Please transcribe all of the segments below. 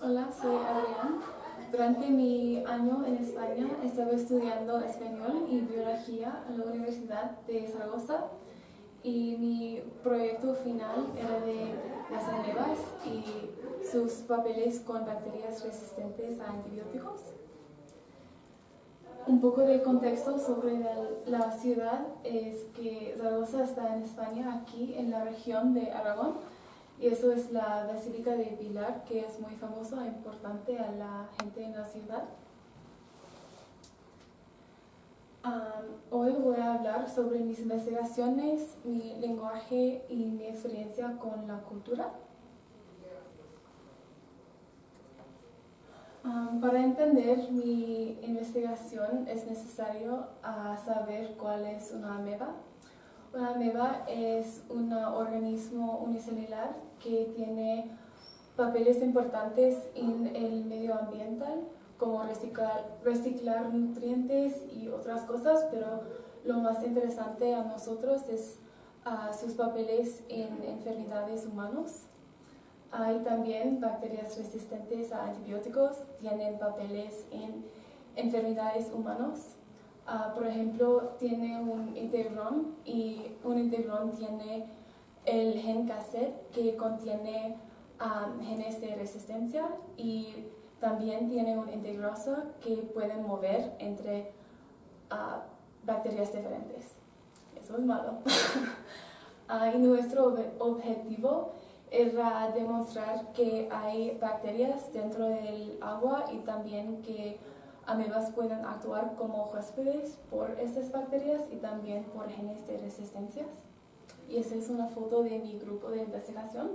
Hola, soy Adrián. Durante mi año en España estaba estudiando español y biología en la Universidad de Zaragoza y mi proyecto final era de las amebas y sus papeles con bacterias resistentes a antibióticos. Un poco de contexto sobre la ciudad es que Zaragoza está en España, aquí en la región de Aragón. Y eso es la Basílica de Pilar, que es muy famosa e importante a la gente en la ciudad. Hoy voy a hablar sobre mis investigaciones, mi lenguaje y mi experiencia con la cultura. Para entender mi investigación es necesario saber cuál es una ameba. Una ameba es un organismo unicelular que tiene papeles importantes en el medio ambiental, como reciclar nutrientes y otras cosas, pero lo más interesante a nosotros es sus papeles en enfermedades humanas. Hay también bacterias resistentes a antibióticos, tienen papeles en enfermedades humanas. Por ejemplo, tiene un integrón y un integrón tiene el gen cassette que contiene genes de resistencia y también tiene una integrasa que puede mover entre bacterias diferentes. Eso es malo. Y nuestro objetivo era demostrar que hay bacterias dentro del agua y también que amebas pueden actuar como huéspedes por estas bacterias y también por genes de resistencias. Y esa es una foto de mi grupo de investigación.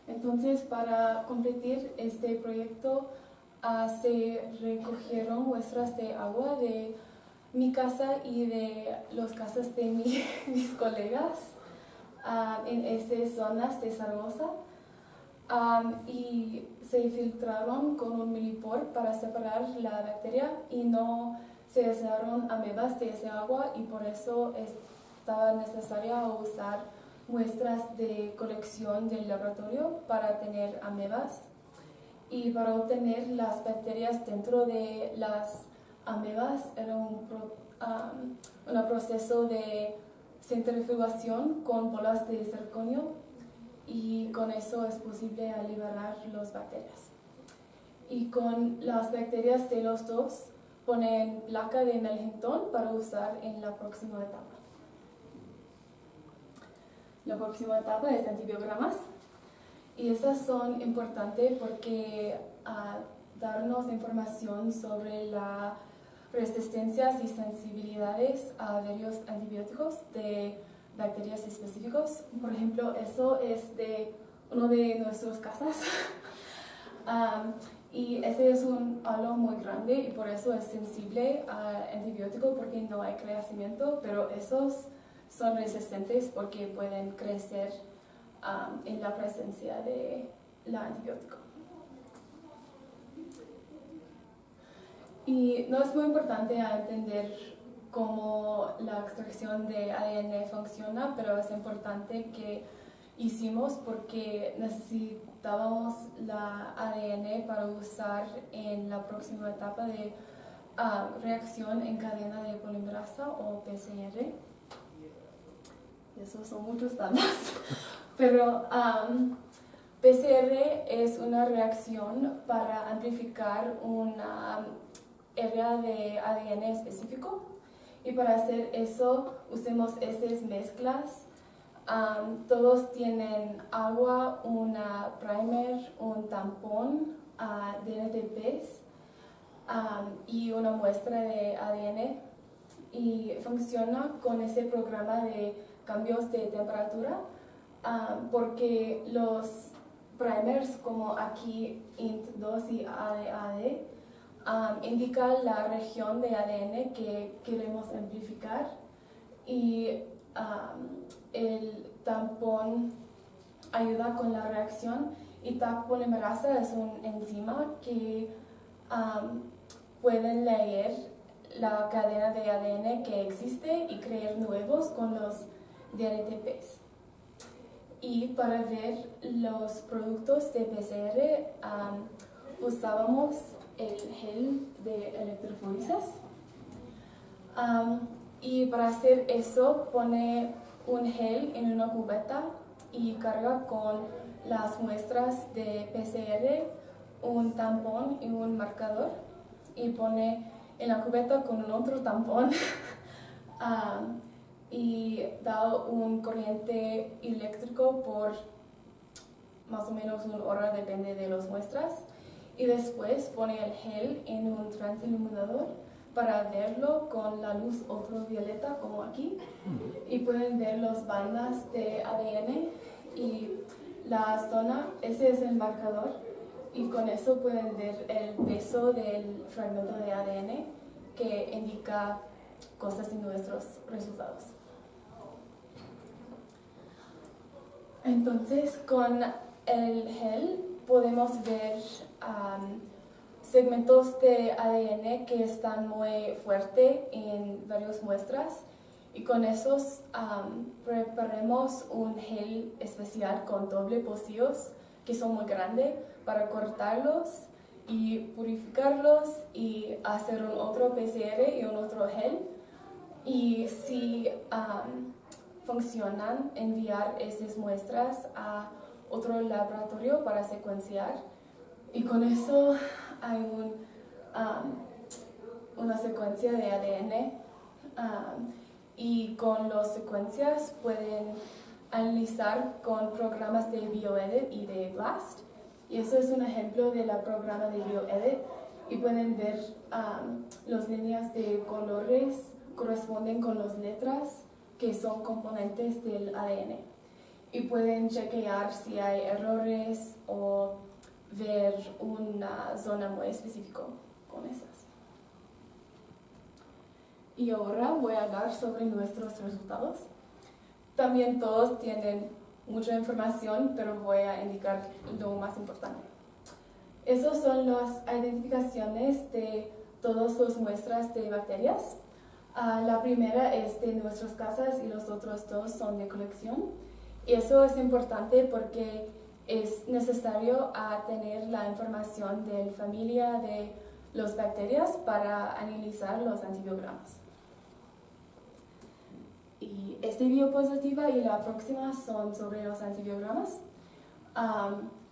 Entonces, para completar este proyecto, se recogieron muestras de agua de mi casa y de las casas de mis colegas en estas zonas de Zaragoza. Y se filtraron con un milipor para separar la bacteria y no se aislaron amebas de ese agua y por eso estaba necesario usar muestras de colección del laboratorio para tener amebas y para obtener las bacterias dentro de las amebas era un proceso de centrifugación con bolas de zirconio y con eso es posible liberar las bacterias. Y con las bacterias de los dos ponen placa de Melhington para usar en la próxima etapa. La próxima etapa es antibiogramas y estas son importantes porque darnos información sobre las resistencias y sensibilidades a varios antibióticos de bacterias específicos. Por ejemplo, eso es de uno de nuestras casas. Y este es un halo muy grande y por eso es sensible al antibiótico porque no hay crecimiento, pero esos son resistentes porque pueden crecer en la presencia del antibiótico. Y no es muy importante entender cómo la extracción de ADN funciona, pero es importante que hicimos porque necesitábamos la ADN para usar en la próxima etapa de reacción en cadena de polimerasa o PCR. Esos son muchos datos, pero PCR es una reacción para amplificar una área de ADN específico y para hacer eso usamos estas mezclas. Todos tienen agua, una primer, un tampón de NTPs y una muestra de ADN y funciona con ese programa de cambios de temperatura porque los primers como aquí INT2 y ADAD indican la región de ADN que queremos amplificar y el tampón ayuda con la reacción y Taq polimerasa es una enzima que pueden leer la cadena de ADN que existe y crear nuevos con los DNTPs. Y para ver los productos de PCR usábamos el gel de electroforesis. Y para hacer eso pone un gel en una cubeta y carga con las muestras de PCR un tampón y un marcador y pone en la cubeta con un otro tampón y da un corriente eléctrico por más o menos una hora, depende de las muestras, y después pone el gel en un transiluminador para verlo con la luz ultravioleta como aquí, y pueden ver las bandas de ADN y la zona, ese es el marcador, y con eso pueden ver el peso del fragmento de ADN que indica cosas en nuestros resultados. Entonces, con el gel podemos ver segmentos de ADN que están muy fuertes en varias muestras, y con esos preparamos un gel especial con doble pocillos que son muy grandes para cortarlos y purificarlos y hacer un otro PCR y un otro gel. Y si funcionan, enviar esas muestras a otro laboratorio para secuenciar, y con eso hay una secuencia de ADN y con las secuencias pueden analizar con programas de BioEdit y de BLAST, y eso es un ejemplo del programa de BioEdit, y pueden ver las líneas de colores corresponden con las letras que son componentes del ADN, y pueden chequear si hay errores o ver una zona muy específica con esas. Y ahora voy a hablar sobre nuestros resultados. También todos tienen mucha información, pero voy a indicar lo más importante. Esas son las identificaciones de todas las muestras de bacterias. La primera es de nuestras casas y los otros dos son de colección. Y eso es importante porque es necesario tener la información de la familia de las bacterias para analizar los antibiogramas. Y esta biopositiva y la próxima son sobre los antibiogramas.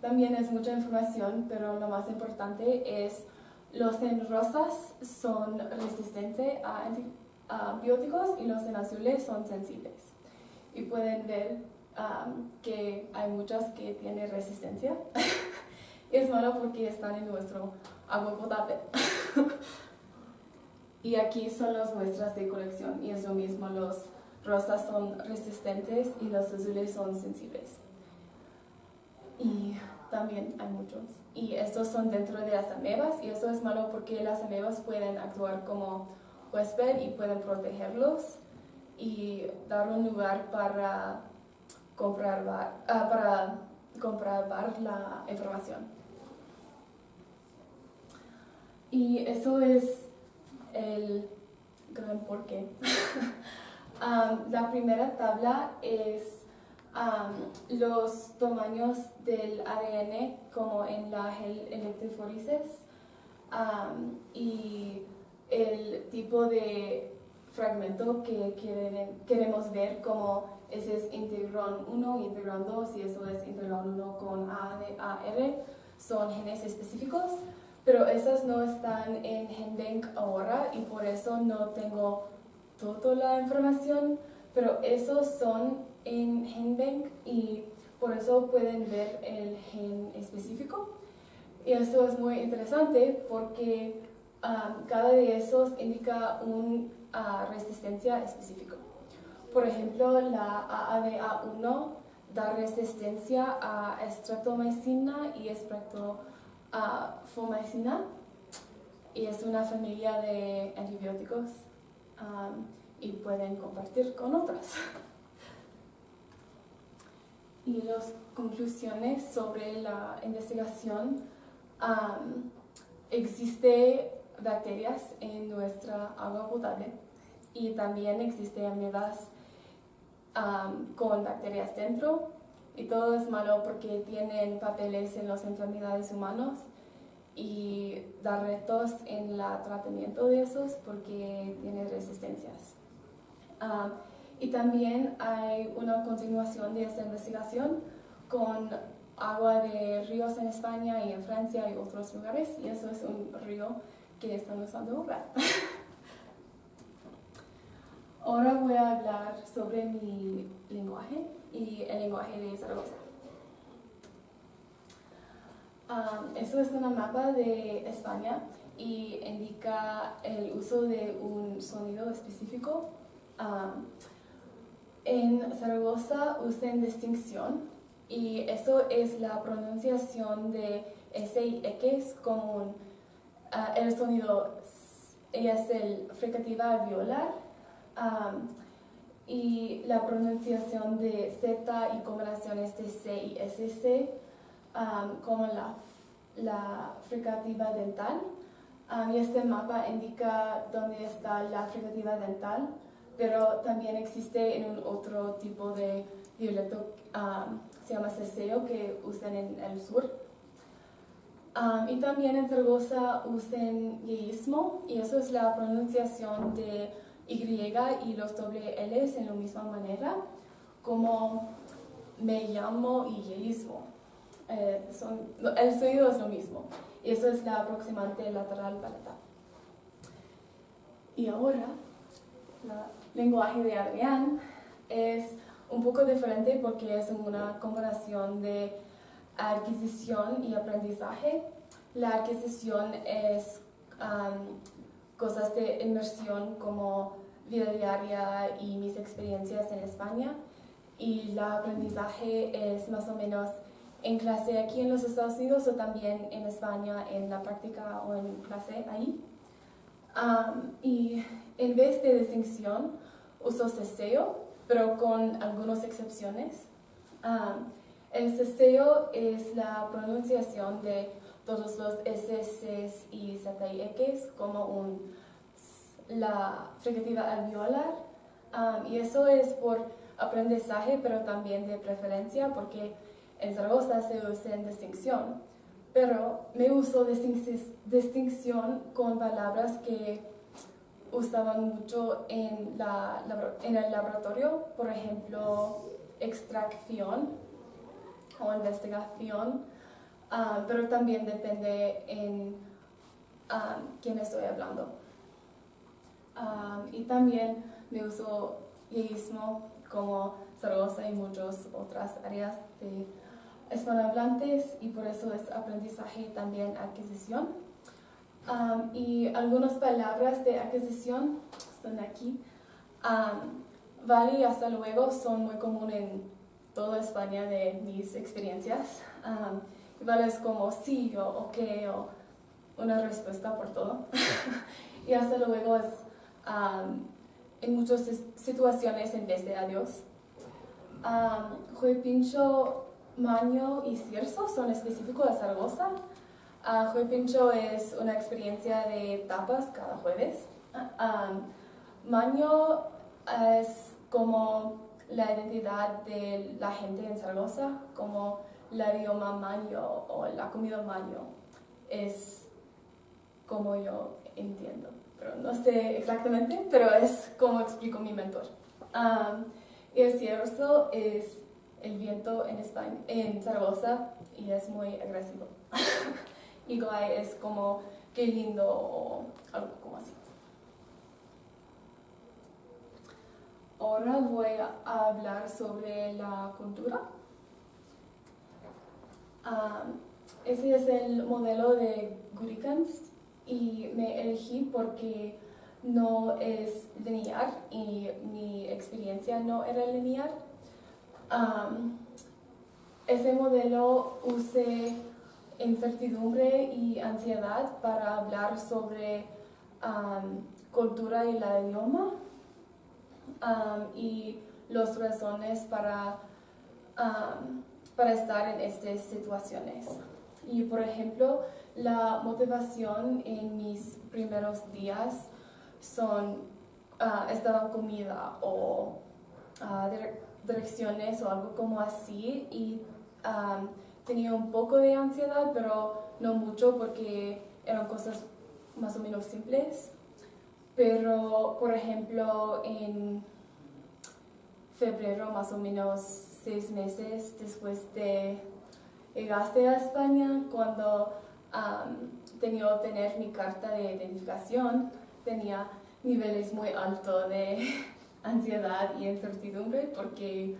También es mucha información, pero lo más importante es los en rosas son resistentes a antibióticos y los en azules son sensibles. Y pueden ver que hay muchas que tienen resistencia. Es malo porque están en nuestro agua potable. Y aquí son las muestras de colección y es lo mismo, los rosas son resistentes y los azules son sensibles. Y también hay muchos. Y estos son dentro de las amebas, y eso es malo porque las amebas pueden actuar como huésped y pueden protegerlos y dar un lugar para comprobar la información. Y eso es el gran porqué. La primera tabla es los tamaños del ADN como en la gel electroforesis y el tipo de fragmento que queremos ver, como ese es integron 1 y integron 2, y eso es integron 1 con A de AR, son genes específicos, pero esas no están en GenBank ahora y por eso no tengo toda la información, pero esos son en GenBank y por eso pueden ver el gen específico. Y eso es muy interesante porque cada de esos indica una resistencia específica. Por ejemplo, la AADA1 da resistencia a streptomicina y streptofomicina, y es una familia de antibióticos y pueden compartir con otras. Y las conclusiones sobre la investigación: existen bacterias en nuestra agua potable y también existen amebas con bacterias dentro. y todo es malo porque tienen papeles en las enfermedades humanas y da retos en el tratamiento de esos porque tienen resistencias. Y también hay una continuación de esta investigación con agua de ríos en España y en Francia y otros lugares, y eso es un río que están usando ahora. Ahora voy a hablar sobre mi lenguaje y el lenguaje de Zaragoza. Esto es una mapa de España y indica el uso de un sonido específico. En Zaragoza usan distinción y eso es la pronunciación de S y X como el sonido es el fricativa alveolar y la pronunciación de Z y combinaciones de C y SC como la fricativa dental. Y este mapa indica dónde está la fricativa dental, pero también existe en un otro tipo de dialecto, se llama ceseo, que usan en el sur. Y también en Zaragoza usan yeísmo, y eso es la pronunciación de Y y los doble L's en la misma manera, como me llamo y yeísmo. El sonido es lo mismo, y eso es la aproximante lateral palatal. Y ahora, el lenguaje de Adrián es un poco diferente porque es una combinación de adquisición y aprendizaje. La adquisición es cosas de inmersión como vida diaria y mis experiencias en España, y el aprendizaje es más o menos en clase aquí en los Estados Unidos o también en España en la práctica o en clase ahí. Y en vez de distinción uso ceseo, pero con algunas excepciones. El ceseo es la pronunciación de todos los S, C y Z y X como la fricativa alveolar, y eso es por aprendizaje, pero también de preferencia, porque en Zaragoza se usa en distinción, pero me uso distinción con palabras que usaban mucho en el laboratorio, por ejemplo, extracción o investigación, pero también depende en quién estoy hablando. Y también me uso yeísmo como Zaragoza y muchas otras áreas de hispanohablantes, y por eso es aprendizaje y también adquisición. Y algunas palabras de adquisición están aquí. Vale y hasta luego son muy comunes en toda España de mis experiencias. Vale es como sí o ok o una respuesta por todo. Y hasta luego es en muchas situaciones en vez de adiós. Juepincho, Maño y Cierzo son específicos de Zaragoza. Juepincho es una experiencia de tapas cada jueves. Maño es como la identidad de la gente en Zaragoza, como el idioma maño o la comida maño. Es como yo entiendo, pero no sé exactamente, pero es como explico mi mentor. Y el cierzo es el viento en Zaragoza y es muy agresivo. Y guay es como qué lindo o algo como así. Ahora voy a hablar sobre la cultura. Ese es el modelo de Gurikans y me elegí porque no es lineal y mi experiencia no era lineal. Ese modelo usé incertidumbre y ansiedad para hablar sobre cultura y el idioma y las razones para estar en estas situaciones. Y por ejemplo, la motivación en mis primeros días estaban comida o direcciones o algo como así y tenía un poco de ansiedad, pero no mucho porque eran cosas más o menos simples. Pero, por ejemplo, en febrero, más o menos 6 meses después de llegaste a España, cuando tenía que obtener mi carta de identificación, tenía niveles muy altos de ansiedad y incertidumbre porque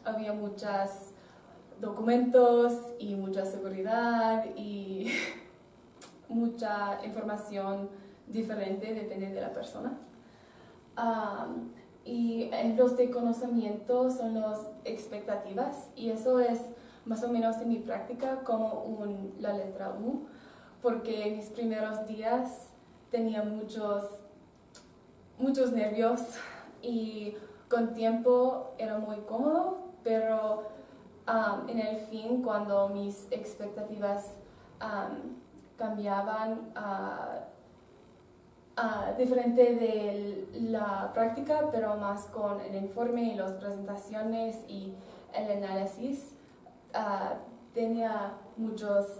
había muchos documentos y mucha seguridad y mucha información diferente depende de la persona. Y los de conocimiento son las expectativas y eso es más o menos en mi práctica como la letra U, porque en mis primeros días tenía muchos nervios y con tiempo era muy cómodo, pero en el fin, cuando mis expectativas cambiaban diferente de la práctica, pero más con el informe y las presentaciones y el análisis, tenía muchos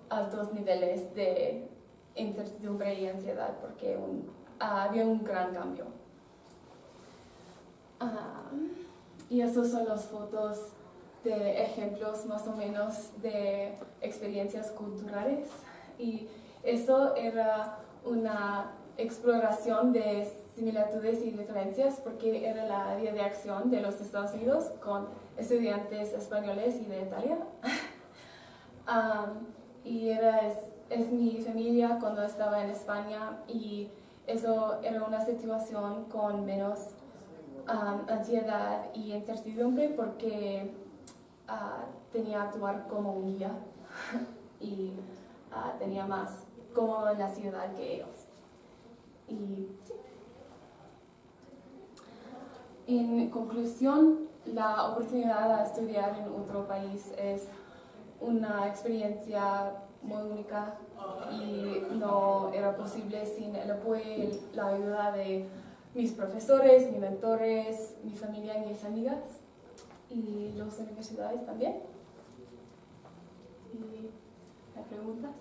altos niveles de incertidumbre y ansiedad porque había un gran cambio. Y esas son las fotos de ejemplos más o menos de experiencias culturales y eso era una exploración de similitudes y diferencias porque era la área de acción de los Estados Unidos con estudiantes españoles y de Italia. Y es mi familia cuando estaba en España y eso era una situación con menos ansiedad y incertidumbre porque tenía que actuar como un guía y tenía más cómodo en la ciudad que ellos. Y sí. En conclusión, la oportunidad de estudiar en otro país es una experiencia muy única y no era posible sin el apoyo y la ayuda de mis profesores, mis mentores, mi familia y mis amigas y las universidades también. ¿Y hay preguntas?